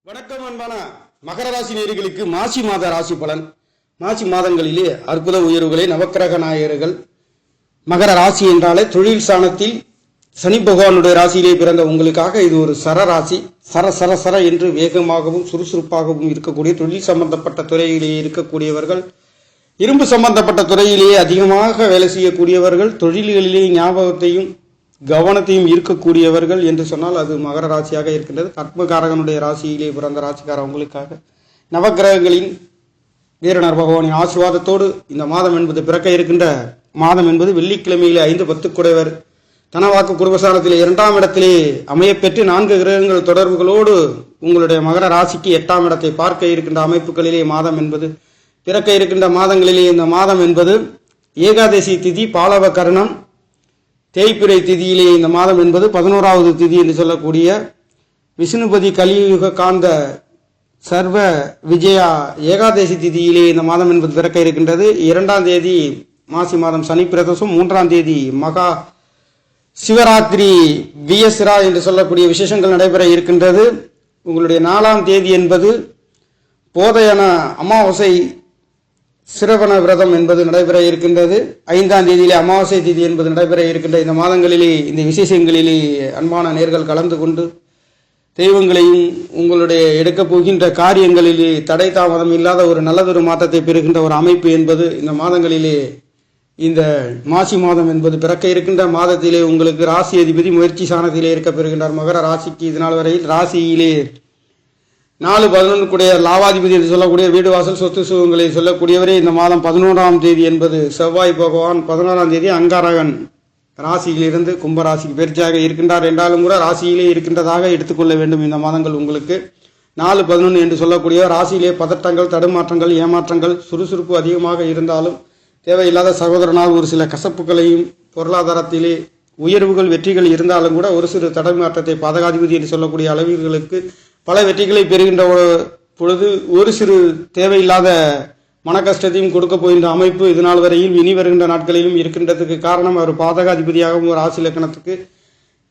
வணக்கம் அன்பான மகர ராசி நேயர்களுக்கு மாசி மாத ராசி பலன். மாசி மாதங்களிலே அற்புத உயர்வுகளை நவக்கிரக நாயகர்கள். மகர ராசி என்றாலே தொழில் ஸ்தானத்தில் சனி பகவானுடைய ராசியிலே பிறந்த உங்களுக்காக இது ஒரு சரராசி. சர சர சர என்று வேகமாகவும் சுறுசுறுப்பாகவும் இருக்கக்கூடிய தொழில் சம்பந்தப்பட்ட துறையிலேயே இருக்கக்கூடியவர்கள், இரும்பு சம்பந்தப்பட்ட துறையிலேயே அதிகமாக வேலை செய்யக்கூடியவர்கள், தொழில்களிலே ஞாபகத்தையும் கவனத்தையும் இருக்கக்கூடியவர்கள் என்று சொன்னால் அது மகர ராசியாக இருக்கின்றது. கர்மகாரகனுடைய ராசியிலே பிறந்த ராசிக்காரவங்களுக்காக நவக்கிரகங்களின் வீரனர் பகவானின் ஆசீர்வாதத்தோடு இந்த மாதம் என்பது பிறக்க இருக்கின்ற மாதம் என்பது வெள்ளிக்கிழமையிலே 5-10 குடைவர் தனவாக்கு குடும்பசாரத்திலே 2ஆம் இடத்திலே அமையப்பெற்று 4 கிரகங்கள் தொடர்புகளோடு உங்களுடைய மகர ராசிக்கு 8ஆம் இடத்தை பார்க்க இருக்கின்ற அமைப்புகளிலே மாதம் என்பது பிறக்க இருக்கின்ற மாதங்களிலே இந்த மாதம் என்பது ஏகாதசி திதி பாலவ கரணம் தேய்பிரை திதியிலே இந்த மாதம் என்பது 11வது திதி என்று சொல்லக்கூடிய விஷ்ணுபதி கலியுக காந்த சர்வ விஜயா ஏகாதசி திதியிலே இந்த மாதம் என்பது பிறக்க இருக்கின்றது. 2ஆம் தேதி மாசி மாதம் சனி பிரதோஷம், 3ஆம் தேதி மகா சிவராத்திரி வியசிரா என்று சொல்லக்கூடிய விசேஷங்கள் நடைபெற இருக்கின்றது. உங்களுடைய 4ஆம் தேதி என்பது போதையன அமாவாசை சிரவண விரதம் என்பது நடைபெற இருக்கின்றது. 5ஆம் தேதியிலே அமாவாசை திதி என்பது நடைபெற இருக்கின்ற இந்த மாதங்களிலே இந்த விசேஷங்களிலே அன்பான நேர்கள் கலந்து கொண்டு தெய்வங்களையும் உங்களுடைய எடுக்கப் போகின்ற காரியங்களிலே தடை தாமதம் இல்லாத ஒரு நல்லதொரு மாற்றத்தை பெறுகின்ற ஒரு அமைப்பு என்பது இந்த மாதங்களிலே இந்த மாசி மாதம் என்பது பிறக்க இருக்கின்ற மாதத்திலே உங்களுக்கு ராசி அதிபதி முயற்சி சாணத்திலே இருக்க பெறுகின்றார். மகர ராசிக்கு இதனால் வரையில் ராசியிலே 4-11 கூடிய லாவாதிபதி என்று சொல்லக்கூடிய வீடு வாசல் சொத்து சுகங்களை சொல்லக்கூடியவரே இந்த மாதம் 11ஆம் தேதி என்பது செவ்வாய் பகவான் 11ஆம் தேதி அங்காரகன் ராசியிலிருந்து கும்பராசிக்கு பயிற்சியாக இருக்கின்றார் என்றாலும் கூட ராசியிலே இருக்கின்றதாக எடுத்துக்கொள்ள வேண்டும். இந்த மாதங்கள் உங்களுக்கு 4-11 என்று சொல்லக்கூடிய ராசியிலே பதட்டங்கள், தடுமாற்றங்கள், ஏமாற்றங்கள், சுறுசுறுப்பு அதிகமாக இருந்தாலும் தேவையில்லாத சகோதரனால் ஒரு சில கசப்புகளையும் பொருளாதாரத்திலே உயர்வுகள் வெற்றிகள் இருந்தாலும் கூட ஒரு சிறு தடுமாற்றத்தை பாதகாதிபதி என்று சொல்லக்கூடிய அளவுகளுக்கு பல வெற்றிகளை பெறுகின்ற பொழுது ஒரு சிறு தேவையில்லாத மன கஷ்டத்தையும் கொடுக்க போகின்ற அமைப்பு இதனால் வரையில் இனி வருகின்ற நாட்களிலும் இருக்கின்றதுக்கு காரணம் அவர் பாதகாதிபதியாகவும் ஒரு ராசி லக்கணத்துக்கு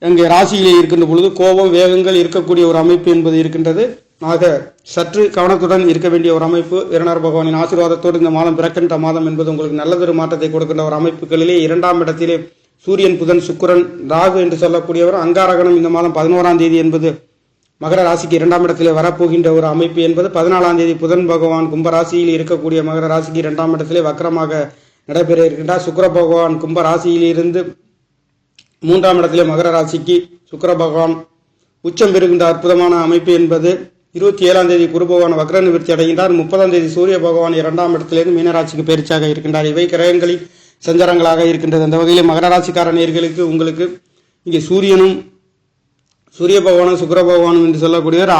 அங்கே ராசியிலே இருக்கின்ற பொழுது கோபம் வேகங்கள் இருக்கக்கூடிய ஒரு அமைப்பு என்பது இருக்கின்றது. ஆக சற்று கவனத்துடன் இருக்க வேண்டிய ஒரு அமைப்பு. வீரனர் பகவானின் ஆசீர்வாதத்தோடு இந்த மாதம் பிறக்கின்ற மாதம் என்பது உங்களுக்கு நல்லதொரு மாற்றத்தை கொடுக்கின்ற ஒரு அமைப்புகளிலே 2ஆம் இடத்திலே சூரியன், புதன், சுக்கிரன், ராகு என்று சொல்லக்கூடியவர் அங்காரகணம் இந்த மாதம் 11ஆம் தேதி என்பது மகர ராசிக்கு 2ஆம் இடத்திலே வரப்போகின்ற ஒரு அமைப்பு என்பது 14ஆம் தேதி புதன் பகவான் கும்பராசியில் இருக்கக்கூடிய மகர ராசிக்கு 2ஆம் இடத்திலே வக்கரமாக நடைபெற இருக்கின்றார். சுக்கிர பகவான் கும்பராசியிலிருந்து 3ஆம் இடத்திலே மகர ராசிக்கு சுக்கிர பகவான் உச்சம் பெறுகின்ற அற்புதமான அமைப்பு என்பது 27ஆம் தேதி குரு பகவான் வக்ர நிவர்த்தி அடைகின்றார். 30ஆம் தேதி சூரிய பகவான் 2ஆம் இடத்திலிருந்து மீனராசிக்கு பயிற்சியாக இருக்கின்றார். இவை கிரகங்களின் சஞ்சாரங்களாக இருக்கின்றது. அந்த வகையில் மகர ராசிக்கார நேயர்களுக்கு உங்களுக்கு இங்கே சூரிய பகவானும் சுக்கிர பகவானும் என்று சொல்லக்கூடியவர்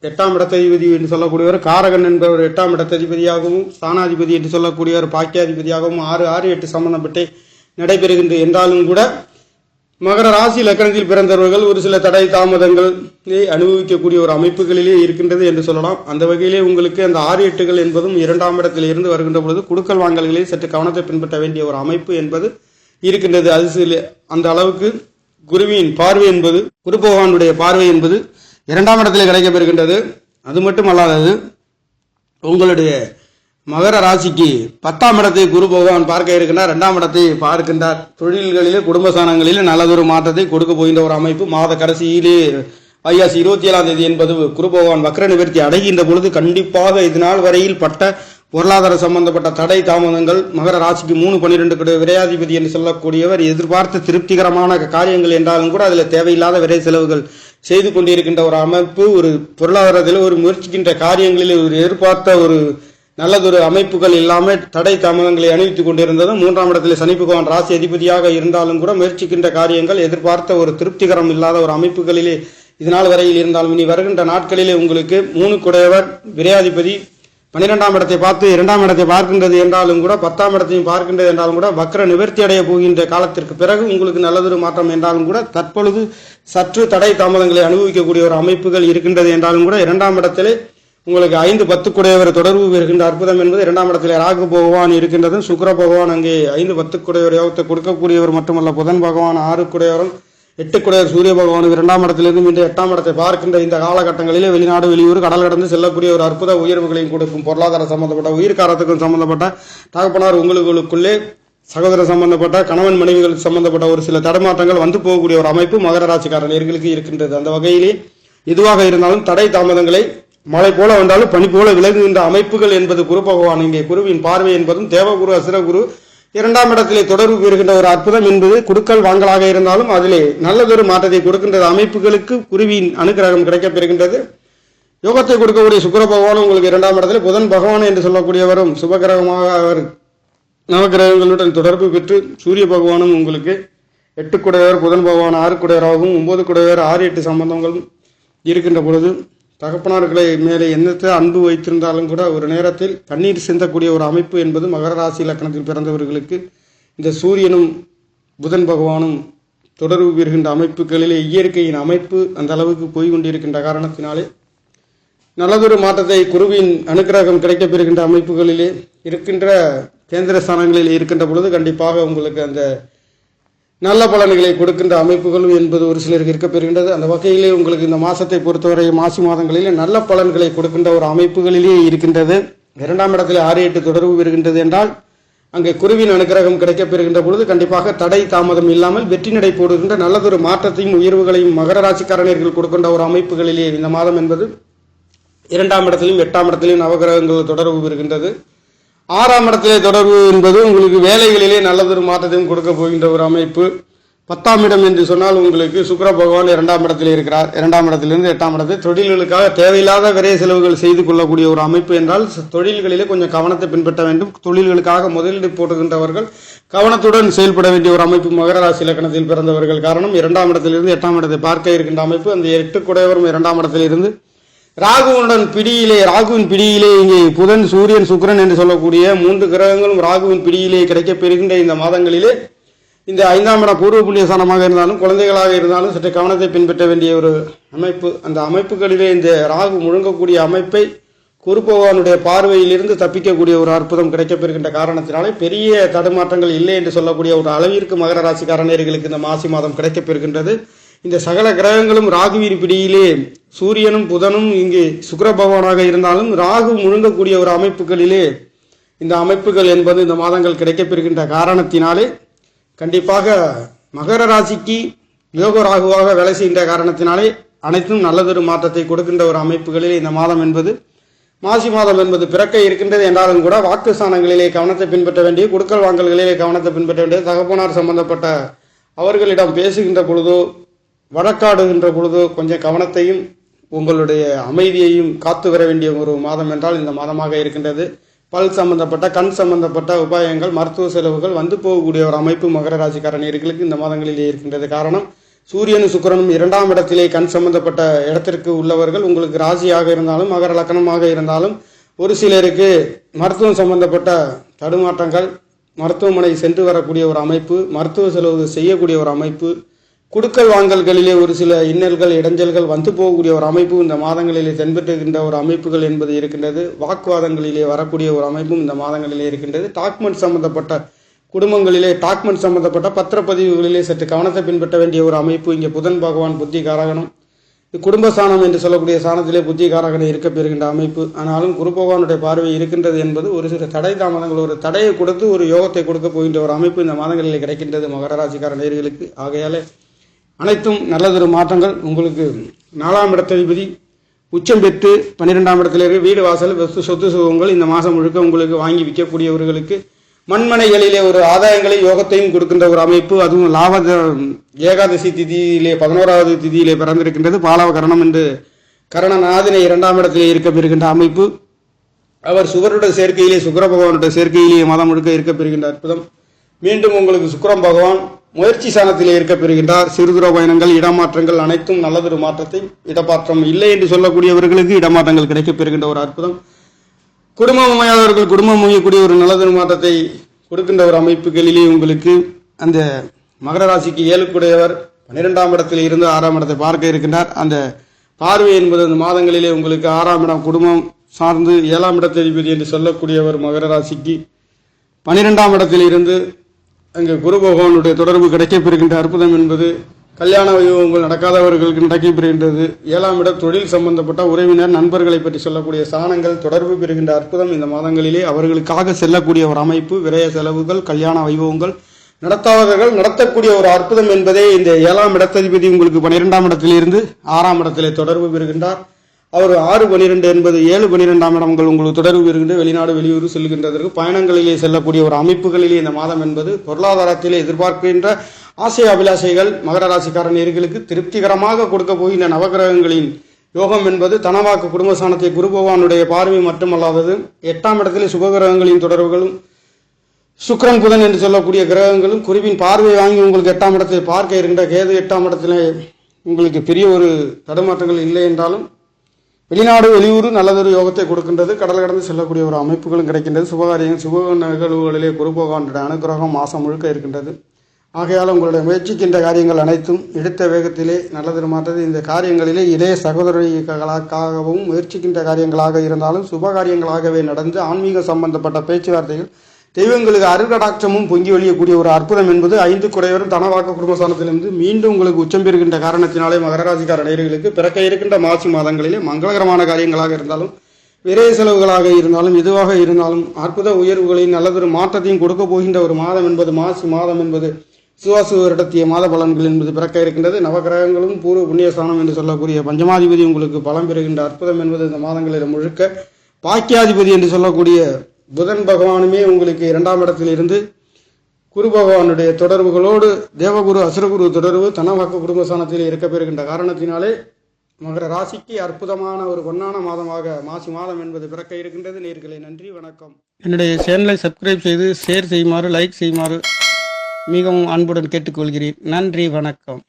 8ஆம் இடத்ததிபதி என்று சொல்லக்கூடியவர் காரகன் என்பவர் 8ஆம் இடத்ததிபதியாகவும் ஸ்தானாதிபதி என்று சொல்லக்கூடியவர் பாக்கியாதிபதியாகவும் 6-8 சம்பந்தப்பட்டு நடைபெறுகின்ற என்றாலும் கூட மகர ராசி லக்கணத்தில் பிறந்தவர்கள் ஒரு சில தடை தாமதங்களை அனுபவிக்கக்கூடிய ஒரு அமைப்புகளிலே இருக்கின்றது என்று சொல்லலாம். அந்த வகையிலே உங்களுக்கு அந்த 6-8கள் என்பதும் 2ஆம் இடத்தில் இருந்து வருகின்ற பொழுது குடுக்கல் வாங்கல்களில் சற்று கவனத்தை பின்பற்ற வேண்டிய ஒரு அமைப்பு என்பது இருக்கின்றது. அது சில அந்த அளவுக்கு குருவின் பார்வை என்பது குரு பகவானுடைய பார்வை என்பது 2ஆம் இடத்திலே கிடைக்கப்பெறுகின்றது. அது மட்டும் அல்லாதது உங்களுடைய மகர ராசிக்கு 10ஆம் இடத்தை குரு பகவான் பார்க்க இருக்கின்றார். 2ஆம் இடத்தை பார்க்கின்றார். தொழில்களிலே குடும்பஸ்தானங்களிலே நல்லதொரு மாற்றத்தை கொடுக்க போகின்ற ஒரு அமைப்பு. மாத கடைசியிலே வைகாசி 27ஆம் தேதி என்பது குரு பகவான் வக்ர நிவர்த்தி அடைகின்ற பொழுது கண்டிப்பாக இதனால் வரையில் பட்ட பொருளாதார சம்பந்தப்பட்ட தடை தாமதங்கள் மகர ராசிக்கு 3-12 விரையாதிபதி என்று சொல்லக்கூடியவர் எதிர்பார்த்த திருப்திகரமான காரியங்கள் என்றாலும் கூட அதில் தேவையில்லாத விரை செலவுகள் செய்து கொண்டிருக்கின்ற ஒரு அமைப்பு. ஒரு பொருளாதாரத்தில் ஒரு முயற்சிக்கின்ற காரியங்களில் ஒரு எதிர்பார்த்த ஒரு நல்லதொரு அமைப்புகள் இல்லாமல் தடை தாமதங்களை அணிவித்துக் கொண்டிருந்ததும் 3ஆம் இடத்தில் சனி பகவான் ராசி அதிபதியாக இருந்தாலும் கூட முயற்சிக்கின்ற காரியங்கள் எதிர்பார்த்த ஒரு திருப்திகரம் இல்லாத ஒரு அமைப்புகளிலே இதனால் வரையில் இருந்தாலும் இனி வருகின்ற நாட்களிலே உங்களுக்கு 3 குடையவர் விரையாதிபதி 12ஆம் இடத்தை பார்த்து 2ஆம் இடத்தை பார்க்கின்றது என்றாலும் கூட 10ஆம் இடத்தையும் பார்க்கின்றது என்றாலும் கூட வக்ர நிவர்த்தி அடைய போகின்ற காலத்திற்கு பிறகு உங்களுக்கு நல்லதொரு மாற்றம் என்றாலும் கூட தற்பொழுது சற்று தடை தாமதங்களை அனுபவிக்கக்கூடிய ஒரு அமைப்புகள் இருக்கின்றது என்றாலும் கூட 2ஆம் இடத்திலே உங்களுக்கு 5-10 குடையவர் தொடர்பு பெறுகின்ற அற்புதம் என்பது 2ஆம் இடத்திலே ராகு பகவான் இருக்கின்றது. சுக்கிர பகவான் அங்கே 5-10 குடையவர் யோகத்தை கொடுக்கக்கூடியவர் மட்டுமல்ல புதன் பகவான் 6 குடையவரும் 8 சூரிய பகவான் 2ஆம் இடத்திலிருந்து மீண்டும் 8ஆம் இடத்தை பார்க்கின்ற இந்த காலகட்டங்களிலே வெளிநாடு வெளியூர் கடல் கடந்து செல்லக்கூடிய ஒரு அற்புத உயர்வுகளையும் கொடுக்கும். பொருளாதார சம்பந்தப்பட்ட உயிர்காரத்துக்கும் சம்பந்தப்பட்ட தகப்பனார் உங்களுக்குள்ளே சகோதர சம்பந்தப்பட்ட கணவன் மனைவிகளுக்கு சம்பந்தப்பட்ட ஒரு சில தடமாற்றங்கள் வந்து போகக்கூடிய ஒரு அமைப்பு மகர ராசிக்காரர்களுக்கு இருக்கின்றது. அந்த வகையிலே எதுவாக இருந்தாலும் தடை தாமதங்களை மழை போல வந்தாலும் பனி போல விலகுகின்ற அமைப்புகள் என்பது குரு பகவான். இங்கே குருவின் பார்வை என்பதும் தேவகுரு அசுரகுரு 2ஆம் இடத்திலே தொடர்பு பெறுகின்ற ஒரு அற்புதம் என்பது குடுக்கல் வாங்கலாக இருந்தாலும் அதிலே நல்லதொரு மாற்றத்தை கொடுக்கின்ற அமைப்புகளுக்கு குருவின் அனுகிரகம் கிடைக்கப்பெறுகின்றது. யோகத்தை கொடுக்கக்கூடிய சுக்கிர பகவான் உங்களுக்கு 2ஆம் இடத்துல புதன் பகவான் என்று சொல்லக்கூடியவரும் சுபகிரகமாக அவர் நவகிரகங்களுடன் தொடர்பு பெற்று சூரிய பகவானும் உங்களுக்கு 8 புதன் பகவான் 6 ஆகும் 9 6 8 சம்பந்தங்களும் இருக்கின்ற பொழுது தகப்பனார்களை மேலே என்னத்தை அன்பு வைத்திருந்தாலும் கூட ஒரு நேரத்தில் கண்ணீர் சிந்தக்கூடிய ஒரு அமைப்பு என்பது மகர ராசி இலக்கணத்தில் பிறந்தவர்களுக்கு இந்த சூரியனும் புதன் பகவானும் தொடர்பு பெறுகின்ற அமைப்புகளிலே இயற்கையின் அமைப்பு அந்த அளவுக்கு போய் கொண்டிருக்கின்ற காரணத்தினாலே நல்லதொரு மாற்றத்தை குருவின் அனுகிரகம் கிடைக்கப்பெறுகின்ற அமைப்புகளிலே இருக்கின்ற கேந்திர ஸ்தானங்களில் இருக்கின்ற பொழுது கண்டிப்பாக உங்களுக்கு அந்த நல்ல பலன்களை கொடுக்கின்ற அமைப்புகளும் என்பது ஒரு சிலருக்கு இருக்கப்பெறுகின்றது. அந்த வகையிலே உங்களுக்கு இந்த மாதத்தை பொறுத்தவரை மாசி மாதங்களிலே நல்ல பலன்களை கொடுக்கின்ற ஒரு அமைப்புகளிலே இருக்கின்றது. 2ஆம் இடத்தில் 6 8 தொடர்பு பெறுகின்றது என்றால் அங்கே குருவின் அனுகிரகம் கிடைக்கப்பெறுகின்ற பொழுது கண்டிப்பாக தடை தாமதம் இல்லாமல் வெற்றி நடை போடுகின்ற நல்லதொரு மாற்றத்தையும் உயர்வுகளையும் மகர ராசிக்காரர்கள் கொடுக்கின்ற ஒரு அமைப்புகளிலே இந்த மாதம் என்பது 2ஆம் இடத்திலும் 8ஆம் இடத்திலும் நவகிரகங்கள் தொடர்பு பெறுகின்றது. 6ஆம் இடத்திலே தொடர்பு என்பது உங்களுக்கு வேலைகளிலே நல்லதொரு மாற்றத்தையும் கொடுக்க போகின்ற ஒரு அமைப்பு. 10ஆம் இடம் என்று சொன்னால் உங்களுக்கு சுக்கிர பகவான் 2ஆம் இடத்தில் இருக்கிறார். 2ஆம் இடத்திலிருந்து 8ஆம் இடத்தில் தொழில்களுக்காக தேவையில்லாத விரை செலவுகள் செய்து கொள்ளக்கூடிய ஒரு அமைப்பு என்றால் தொழில்களிலே கொஞ்சம் கவனத்தை பின்பற்ற வேண்டும். தொழில்களுக்காக முதலீடு போட்டுகின்றவர்கள் கவனத்துடன் செயல்பட வேண்டிய ஒரு அமைப்பு மகர ராசி இலக்கணத்தில் பிறந்தவர்கள். காரணம் 2ஆம் இடத்திலிருந்து 8ஆம் இடத்தை பார்க்க இருக்கின்ற அமைப்பு. அந்த 8 2ஆம் இடத்திலிருந்து ராகுவின் பிடியிலே இங்கே புதன் சூரியன் சுக்கிரன் என்று சொல்லக்கூடிய 3 கிரகங்களும் ராகுவின் பிடியிலே கிடைக்கப்பெறுகின்ற இந்த மாதங்களிலே இந்த 5ஆம் இடம் பூர்வ புண்ணியஸ்தானமாக இருந்தாலும் குழந்தைகளாக இருந்தாலும் சற்று கவனத்தை பின்பற்ற வேண்டிய ஒரு அமைப்பு. அந்த அமைப்புகளிலே இந்த ராகு முழுங்கக்கூடிய அமைப்பை குரு பகவானுடைய பார்வையிலிருந்து தப்பிக்கக்கூடிய ஒரு அற்புதம் கிடைக்கப்பெறுகின்ற காரணத்தினாலே பெரிய தடுமாற்றங்கள் இல்லை என்று சொல்லக்கூடிய ஒரு அளவிற்கு மகர ராசிக்காரர்களுக்கு இந்த மாசி மாதம் கிடைக்கப்பெறுகின்றது. இந்த சகல கிரகங்களும் ராகுவின் பிடியிலே சூரியனும் புதனும் இங்கே சுக்கிர பகவானாக இருந்தாலும் ராகு முழுங்கக்கூடிய ஒரு அமைப்புகளிலே இந்த அமைப்புகள் என்பது இந்த மாதங்கள் கிடைக்கப்பெறுகின்ற காரணத்தினாலே கண்டிப்பாக மகர ராசிக்கு யோக ராகுவாக வேலை செய்கின்ற காரணத்தினாலே அனைத்தும் நல்லதொரு மாற்றத்தை கொடுக்கின்ற ஒரு அமைப்புகளிலே இந்த மாதம் என்பது மாசி மாதம் என்பது பிறக்க இருக்கின்றது என்றாலும் கூட வாக்கு ஸ்தானங்களிலே கவனத்தை பின்பற்ற வேண்டிய குடுக்கல் வாங்கல்களிலே கவனத்தை பின்பற்ற வேண்டிய தகப்பனார் சம்பந்தப்பட்ட அவர்களிடம் பேசுகின்ற பொழுதோ வழக்காடுகின்ற பொழுதோ கொஞ்சம் கவனத்தையும் உங்களுடைய அமைதியையும் காத்து வர வேண்டிய ஒரு மாதம் என்றால் இந்த மாதமாக இருக்கின்றது. பல் சம்பந்தப்பட்ட கண் சம்பந்தப்பட்ட உபாயங்கள் மருத்துவ செலவுகள் வந்து போகக்கூடிய ஒரு அமைப்பு மகர ராசிக்காரர்களுக்கு இந்த மாதங்களிலே இருக்கின்றது. காரணம் சூரியனும் சுக்கிரனும் 2ஆம் இடத்திலே கண் சம்பந்தப்பட்ட இடத்திற்கு உள்ளவர்கள் உங்களுக்கு ராசியாக இருந்தாலும் மகர லக்கணமாக இருந்தாலும் ஒரு சிலருக்கு மருத்துவம் சம்பந்தப்பட்ட தடுமாற்றங்கள் மருத்துவமனை சென்று வரக்கூடிய ஒரு அமைப்பு மருத்துவ செலவு செய்யக்கூடிய ஒரு அமைப்பு குடுக்கல் வாங்கல்களிலே ஒரு சில இன்னல்கள் இடைஞ்சல்கள் வந்து போகக்கூடிய ஒரு அமைப்பு இந்த மாதங்களிலே தென்பெற்றுகின்ற ஒரு அமைப்புகள் என்பது இருக்கின்றது. வாக்குவாதங்களிலே வரக்கூடிய ஒரு அமைப்பும் இந்த மாதங்களிலே இருக்கின்றது. டாக்குமெண்ட் சம்பந்தப்பட்ட குடும்பங்களிலே டாக்குமெண்ட் சம்பந்தப்பட்ட பத்திரப்பதிவுகளிலே சற்று கவனத்தை பின்பற்ற வேண்டிய ஒரு அமைப்பு. இங்கே புதன் பகவான் புத்தி காரகனும் குடும்பஸ்தானம் என்று சொல்லக்கூடிய ஸ்தானத்திலே புத்தி காரகனை இருக்க பெறுகின்ற அமைப்பு. ஆனாலும் குரு பகவானுடைய பார்வை இருக்கின்றது என்பது ஒரு சில தடை தாமதங்கள் ஒரு தடையை கொடுத்து ஒரு யோகத்தை கொடுக்க போகின்ற ஒரு அமைப்பு இந்த மாதங்களிலே கிடைக்கின்றது மகர ராசிக்கார நேயர்களுக்கு. ஆகையாலே அனைத்தும் நல்லதொரு மாற்றங்கள் உங்களுக்கு 4ஆம் இடத்ததிபதி உச்சம் பெற்று 12ஆம் இடத்துல வீடு வாசல் சொத்து சுகங்கள் இந்த மாதம் முழுக்க உங்களுக்கு வாங்கி விற்கக்கூடியவர்களுக்கு மண்மனைகளிலே ஒரு ஆதாயங்களை யோகத்தையும் கொடுக்கின்ற ஒரு அமைப்பு. அதுவும் லாப ஏகாதசி திதியிலே 11வது திதியிலே பிறந்திருக்கின்றது. பாலவ கரணம் என்று கரணநாதனை 2ஆம் இடத்திலே இருக்க பெறுகின்ற அமைப்பு. அவர் சுவருடைய சேர்க்கையிலே சுக்கிர பகவானுடைய சேர்க்கையிலே மாதம் முழுக்க இருக்க பெறுகின்ற அற்புதம். மீண்டும் உங்களுக்கு சுக்கிரம் பகவான் முயற்சி சாணத்திலே இருக்க பெறுகின்றார். சிறுதுர பயணங்கள் இடமாற்றங்கள் அனைத்தும் நல்லதொரு மாற்றத்தை இடமாற்றம் இல்லை என்று சொல்லக்கூடியவர்களுக்கு இடமாற்றங்கள் கிடைக்கப் பெறுகின்ற ஒரு அற்புதம். குடும்பம் அமையாதவர்கள் குடும்பம் அமையக்கூடிய ஒரு நல்லதொரு மாற்றத்தை கொடுக்கின்ற ஒரு அமைப்புகளிலே உங்களுக்கு அந்த மகர ராசிக்கு 7 12ஆம் இடத்தில் இருந்து 6ஆம் இடத்தை பார்க்க இருக்கின்றார். அந்த பார்வை என்பது அந்த மாதங்களிலே உங்களுக்கு 6ஆம் இடம் குடும்பம் சார்ந்து 7ஆம் இடத்ததிபதி என்று சொல்லக்கூடியவர் மகர ராசிக்கு 12ஆம் இடத்தில் இருந்து அங்கு குரு பகவானுடைய தொடர்பு கிடைக்கப்பெறுகின்ற அற்புதம் என்பது கல்யாண வைபவங்கள் நடக்காதவர்களுக்கு நடக்கி பெறுகின்றது. 7ஆம் இடம் தொழில் சம்பந்தப்பட்ட உறவினர் நண்பர்களை பற்றி சொல்லக்கூடிய ஸ்தானங்கள் தொடர்பு பெறுகின்ற அற்புதம் இந்த மாதங்களிலே அவர்களுக்காக செல்லக்கூடிய ஒரு அமைப்பு, விரய செலவுகள், கல்யாண வைபவங்கள் நடத்தாதவர்கள் நடத்தக்கூடிய ஒரு அற்புதம் என்பதே இந்த 7ஆம் இடத்ததிபதி உங்களுக்கு 12ஆம் இடத்திலிருந்து 6ஆம் இடத்திலே தொடர்பு பெறுகின்றார். அவர் 6-12 என்பது 7-12ஆம் இடங்கள் உங்களுக்கு தொடர்பு பெறுகின்ற வெளிநாடு வெளியூர் செல்கின்றதற்கு பயணங்களிலே செல்லக்கூடிய ஒரு அமைப்புகளிலே இந்த மாதம் என்பது பொருளாதாரத்திலே எதிர்பார்க்கின்ற ஆசை அபிலாஷைகள் மகர ராசிக்கார நேயர்களுக்கு திருப்திகரமாக கொடுக்க போகின்ற நவகிரகங்களின் யோகம் என்பது தனவாக்கு குடும்பஸ்தானத்தை குரு பகவானுடைய பார்வை மட்டுமல்லாதது 8ஆம் இடத்திலே சுபகிரகங்களின் தொடர்புகளும் சுக்கிரன் புதன் என்று சொல்லக்கூடிய கிரகங்களும் குருவின் பார்வை வாங்கி உங்களுக்கு 8ஆம் இடத்தை பார்க்க இருக்கின்ற கேது 8ஆம் இடத்திலே உங்களுக்கு பெரிய ஒரு தடுமாற்றங்கள் இல்லை என்றாலும் வெளிநாடு வெளியூர் நல்லதொரு யோகத்தை கொடுக்கின்றது. கடல் கடந்து செல்லக்கூடிய ஒரு அமைப்புகளும் கிடைக்கின்றது. சுபகாரியங்கள் சுப நிகழ்வுகளிலே குரு பகவானுடைய அனுகிரகம் மாதம் முழுக்க இருக்கின்றது. ஆகையால் உங்களுடைய முயற்சிக்கின்ற காரியங்கள் அனைத்தும் எடுத்த வேகத்திலே நல்லது மாற்றது. இந்த காரியங்களிலே இளைய சகோதரிகளுக்காகவும் முயற்சிக்கின்ற காரியங்களாக இருந்தாலும் சுப காரியங்களாகவே நடந்து ஆன்மீக சம்பந்தப்பட்ட பேச்சுவார்த்தைகள் தெய்வங்களுக்கு அருகடாட்சமும் பொங்கி வழியக்கூடிய ஒரு அற்புதம் என்பது 5 குடையவரும் தனவாக்கு குடும்பஸ்தானத்திலிருந்து மீண்டும் உங்களுக்கு உச்சம் பெறுகின்ற காரணத்தினாலே மகர ராசிக்கார நேயர்களுக்கு பிறக்க இருக்கின்ற மாசி மாதங்களிலே மங்களகரமான காரியங்களாக இருந்தாலும் விரைய செலவுகளாக இருந்தாலும் எதுவாக இருந்தாலும் அற்புத உயர்வுகளையும் நல்லதொரு மாற்றத்தையும் கொடுக்க போகின்ற ஒரு மாதம் என்பது மாசி மாதம் என்பது சுவாசு வருடத்திய மாத பலன்கள் என்பது பிறக்க இருக்கின்றது. நவகிரகங்களும் பூர்வ புண்ணியஸ்தானம் என்று சொல்லக்கூடிய பஞ்சமாதிபதி உங்களுக்கு பலம் பெறுகின்ற அற்புதம் என்பது இந்த மாதங்களில் முழுக்க பாக்கியாதிபதி என்று சொல்லக்கூடிய புதன் பகவானுமே உங்களுக்கு 2ஆம் இடத்தில் இருந்து குரு பகவானுடைய தொடர்புகளோடு தேவகுரு அசுரகுரு தொடர்பு தனவாக்கு குடும்பஸ்தானத்தில் இருக்க பெறுகின்ற காரணத்தினாலே மகர ராசிக்கு அற்புதமான ஒரு பொன்னான மாதமாக மாசி மாதம் என்பது பிறக்க இருக்கின்றது. நேயர்களே, நன்றி, வணக்கம். என்னுடைய சேனலை சப்ஸ்கிரைப் செய்து ஷேர் செய்யுமாறு, லைக் செய்யுமாறு மிகவும் அன்புடன் கேட்டுக்கொள்கிறேன். நன்றி, வணக்கம்.